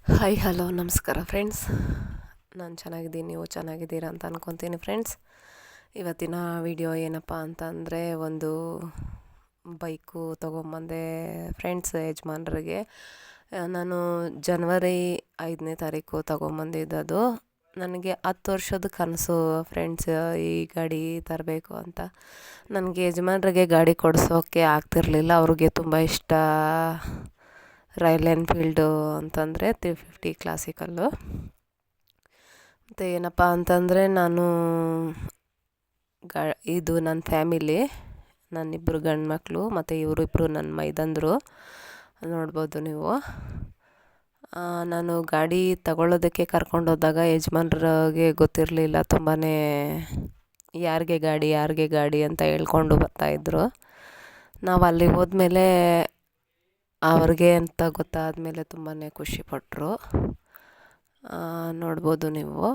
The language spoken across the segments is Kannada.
ಹಾಯ್ ಹಲೋ ನಮಸ್ಕಾರ ಫ್ರೆಂಡ್ಸ್. ನಾನು ಚೆನ್ನಾಗಿದ್ದೀನಿ, ನೀವು ಚೆನ್ನಾಗಿದ್ದೀರಾ ಅಂತ ಅಂದ್ಕೊತೀನಿ ಫ್ರೆಂಡ್ಸ್. ಇವತ್ತಿನ ವಿಡಿಯೋ ಏನಪ್ಪ ಅಂತಂದರೆ, ಒಂದು ಬೈಕು ತೊಗೊಂಬಂದೆ ಫ್ರೆಂಡ್ಸ್ ಯಜಮಾನ್ರಿಗೆ. ನಾನು ಜನವರಿ 5ನೇ ತಾರೀಕು ತೊಗೊಂಬಂದಿದ್ದದು. ನನಗೆ 10 ವರ್ಷದ ಕನಸು ಫ್ರೆಂಡ್ಸ್, ಈ ಗಾಡಿ ತರಬೇಕು ಅಂತ. ನನಗೆ ಯಜಮಾನ್ರಿಗೆ ಗಾಡಿ ಕೊಡಿಸೋಕ್ಕೆ ಆಗ್ತಿರಲಿಲ್ಲ. ಅವ್ರಿಗೆ ತುಂಬ ಇಷ್ಟ ರಾಯಲ್ ಎನ್ಫೀಲ್ಡು ಅಂತಂದರೆ 350 ಕ್ಲಾಸಿಕಲ್ಲು. ಮತ್ತು ಏನಪ್ಪ ಅಂತಂದರೆ, ನಾನು ಇದು ನನ್ನ ಫ್ಯಾಮಿಲಿ, ನನ್ನಿಬ್ಬರು ಗಂಡು ಮಕ್ಕಳು ಮತ್ತು ಇವರಿಬ್ಬರು ನನ್ನ ಮೈದಂದರು ನೋಡ್ಬೋದು ನೀವು. ನಾನು ಗಾಡಿ ತಗೊಳ್ಳೋದಕ್ಕೆ ಕರ್ಕೊಂಡೋದಾಗ ಯಜಮಾನ್ರಿಗೆ ಗೊತ್ತಿರಲಿಲ್ಲ. ತುಂಬಾ ಯಾರಿಗೆ ಗಾಡಿ ಅಂತ ಹೇಳ್ಕೊಂಡು ಬರ್ತಾಯಿದ್ರು. ನಾವು ಅಲ್ಲಿಗೆ ಹೋದ್ಮೇಲೆ ಅವ್ರಿಗೆ ಅಂತ ಗೊತ್ತಾದಮೇಲೆ ತುಂಬಾ ಖುಷಿಪಟ್ಟರು. ನೋಡ್ಬೋದು ನೀವು.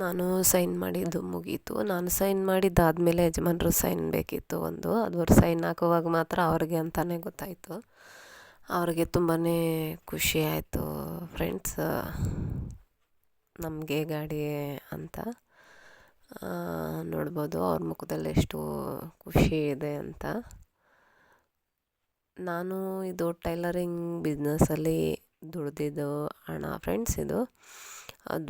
ನಾನು ಸೈನ್ ಮಾಡಿದ್ದು ಮುಗೀತು. ನಾನು ಸೈನ್ ಮಾಡಿದ್ದಾದಮೇಲೆ ಯಜಮಾನ್ರು ಸೈನ್ ಬೇಕಿತ್ತು ಒಂದು. ಅದು ಸೈನ್ ಹಾಕುವಾಗ ಮಾತ್ರ ಅವ್ರಿಗೆ ಅಂತಲೇ ಗೊತ್ತಾಯಿತು. ಅವ್ರಿಗೆ ತುಂಬಾ ಖುಷಿ ಆಯಿತು ಫ್ರೆಂಡ್ಸ್, ನಮಗೆ ಗಾಡಿ ಅಂತ. ನೋಡ್ಬೋದು ಅವ್ರ ಮುಖದಲ್ಲಿ ಎಷ್ಟು ಖುಷಿ ಇದೆ ಅಂತ. ನಾನು ಇದು ಟೈಲರಿಂಗ್ ಬಿಸ್ನೆಸ್ಸಲ್ಲಿ ದುಡ್ದಿದ್ದು ಹಣ ಫ್ರೆಂಡ್ಸ್. ಇದು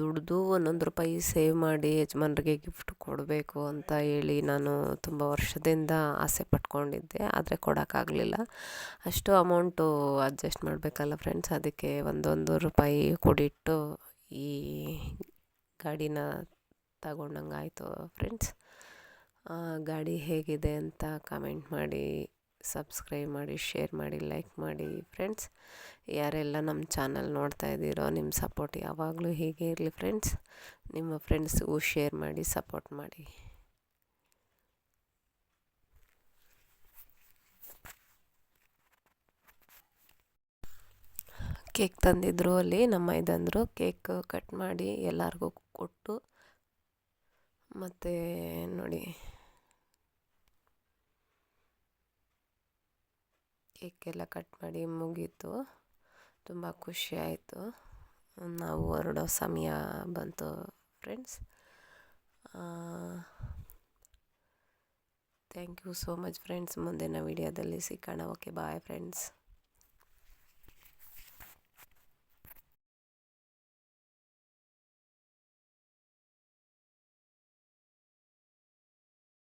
ದುಡ್ದು ₹1 ಸೇವ್ ಮಾಡಿ ಯಜಮಾನ್ರಿಗೆ ಗಿಫ್ಟ್ ಕೊಡಬೇಕು ಅಂತ ಹೇಳಿ ನಾನು ತುಂಬ ವರ್ಷದಿಂದ ಆಸೆ ಪಟ್ಕೊಂಡಿದ್ದೆ. ಆದರೆ ಕೊಡೋಕ್ಕಾಗಲಿಲ್ಲ. ಅಷ್ಟು ಅಮೌಂಟು ಅಡ್ಜಸ್ಟ್ ಮಾಡಬೇಕಲ್ಲ ಫ್ರೆಂಡ್ಸ್. ಅದಕ್ಕೆ ₹1 ಕೂಡಿಟ್ಟು ಈ ಗಾಡಿನ ತಗೊಂಡಂಗಾಯಿತು ಫ್ರೆಂಡ್ಸ್. ಗಾಡಿ ಹೇಗಿದೆ ಅಂತ ಕಮೆಂಟ್ ಮಾಡಿ, ಸಬ್ಸ್ಕ್ರೈಬ್ ಮಾಡಿ, ಶೇರ್ ಮಾಡಿ, ಲೈಕ್ ಮಾಡಿ ಫ್ರೆಂಡ್ಸ್. ಯಾರೆಲ್ಲ ನಮ್ಮ ಚಾನಲ್ ನೋಡ್ತಾ ಇದ್ದೀರೋ, ನಿಮ್ಮ ಸಪೋರ್ಟ್ ಯಾವಾಗಲೂ ಹೀಗೆ ಇರಲಿ ಫ್ರೆಂಡ್ಸ್. ನಿಮ್ಮ ಫ್ರೆಂಡ್ಸ್ಗೂ ಶೇರ್ ಮಾಡಿ, ಸಪೋರ್ಟ್ ಮಾಡಿ. ಕೇಕ್ ತಂದಿದ್ರು ಅಲ್ಲಿ ನಮ್ಮ ಮೈದಂದರು. ಕೇಕ್ ಕಟ್ ಮಾಡಿ ಎಲ್ಲರಿಗೂ ಕೊಟ್ಟು, ಮತ್ತು ನೋಡಿ ಕೇಕೆಲ್ಲ ಕಟ್ ಮಾಡಿ ಮುಗೀತು. ತುಂಬ ಖುಷಿ ಆಯಿತು. ನಾವು ಹೊರಡೋ ಸಮಯ ಬಂತು friends. Thank you so much friends. ಮುಂದಿನ ವಿಡಿಯೋದಲ್ಲಿ ಸಿಗೋಣ. Okay, bye friends.